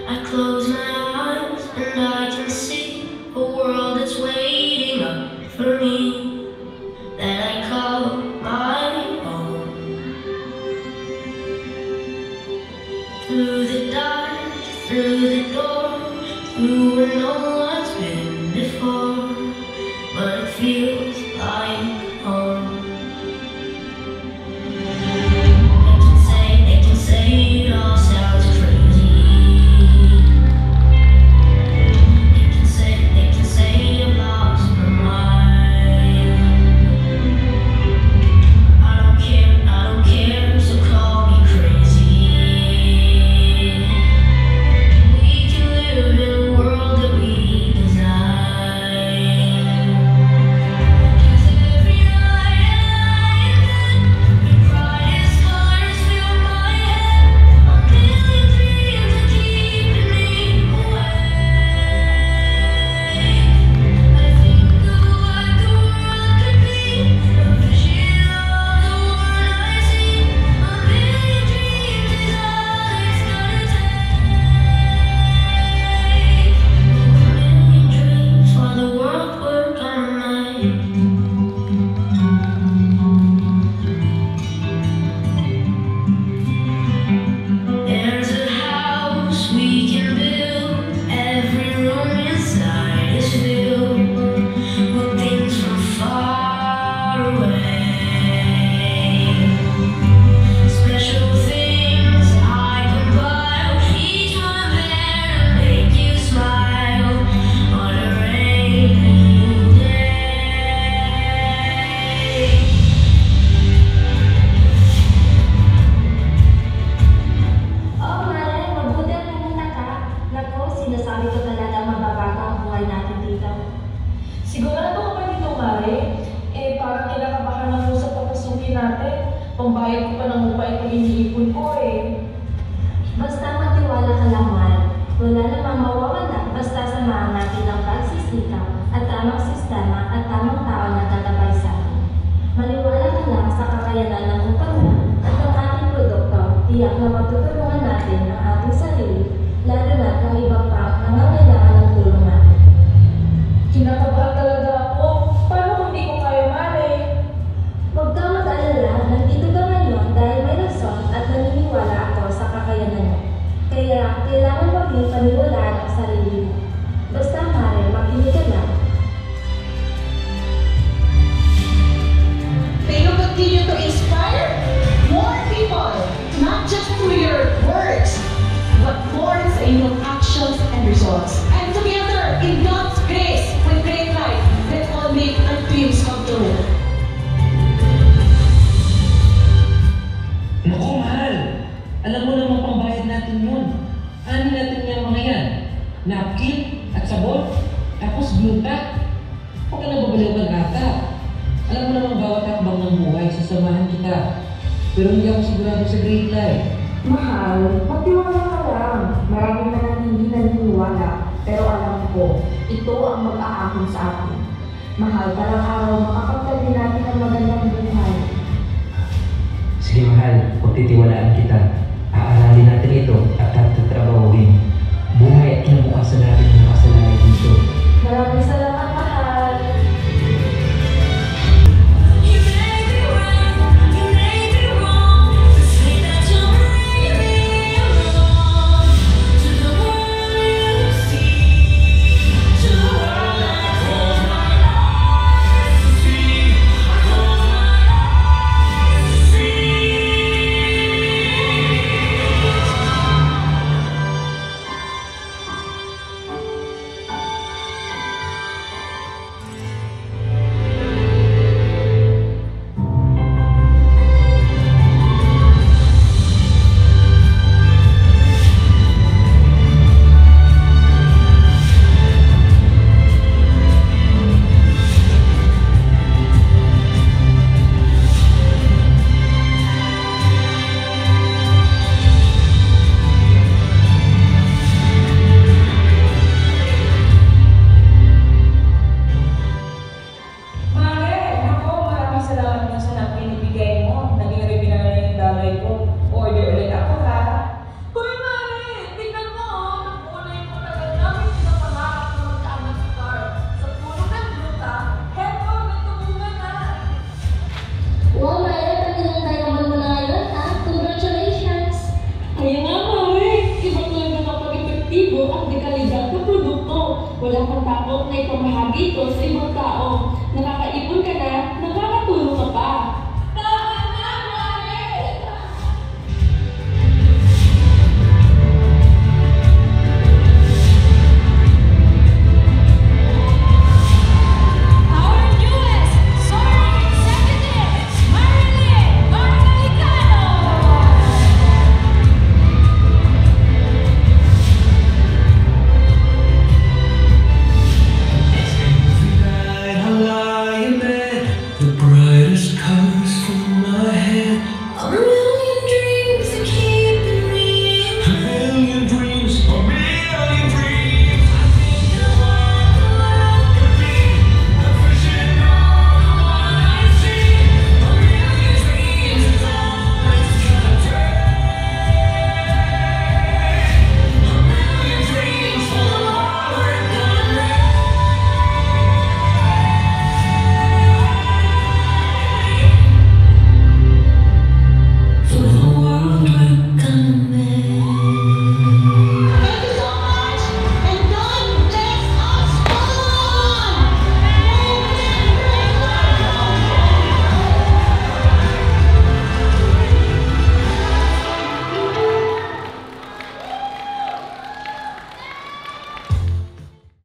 I close my eyes and I can see a world that's waiting up for me, that I call my own. Through the dark, through the door, through where no one's been before, but it feels like home. They can say it all sounds crazy. They can say I've lost my mind. I don't care, so call me crazy. We can live in a world that we design. 'Cause every night your brightest colors fill my head. A million dreams are keeping me awake. I think of what the world could be, a vision of the one I see. A million dreams is all it's gonna take. A million dreams for the world we're gonna make. There's a house we can build. Every room inside is filled with things from far away. Special things I compile, each one there to make you smile on a rainy day. Oo, Mare, mabuti ang pumunta ka. Naku, sinasabi ko talaga mababago ang buhay natin dito. Sigurado ka ba dito, Mare? Parang kinakabahan ako sa papasukin natin. Pambayad ko pa ng upa itong iniipon ko Basta magtiwala ka lang, Mare. Wala namang mawawala basta samahan natin ang pagsisikap at tamang sistema at tamang tao na tatabay sa atin. Maniwala ka lang sa kakayanan ng kumpanya at ng ating produkto. Tiyak na matutulungan natin ang ating sarili, lalo na kung iba pa nangangailangan ng tulong natin. Kinakabahan talaga ako. Paano kung di ko kaya, Mare? Huwag kang mag-alala, nandito ka ngayon dahil may rason at naniniwala ako sa kakayanan mo. Kaya kailangan mo rin paniwalaan ang sarili mo. Basta, Mare, makinig ka lang. May you continue to inspire more people, not just through your words, but more sa inyong actions and results. And together, in God's grace, with great light, let's all make our dreams come true. Naku, mahal! Alam mo naman pambayad natin yun. Ano natin yung mga yan? Napkin at sabon? Tapos gluta? Huwag ka na babaliwan ata. Alam mo naman bawat hakbang ng buhay, sasamahan kita. Pero hindi ako sigurado sa great life. Mahal, magtiwala ka lang. Marami na nang hindi naniniwala. Pero alam ko, ito ang mag-aahon sa atin. Mahal, parang araw makapagtabi natin ang magandang buhay. Sige mahal, pagtitiwalaan kita. Aaralin natin ito at tatrabahuhin. Buhay at kinabukasan natin ang makasalanan dito. Maraming salamat, mahal. You may be right, you may be wrong, to say that you'll bring me along to the world you see, to the world I close my eyes to see, I close my eyes to see. Wala kang takot na ipamahagi ito sa ibang tao. Nakakaipon ka na, nakakatulong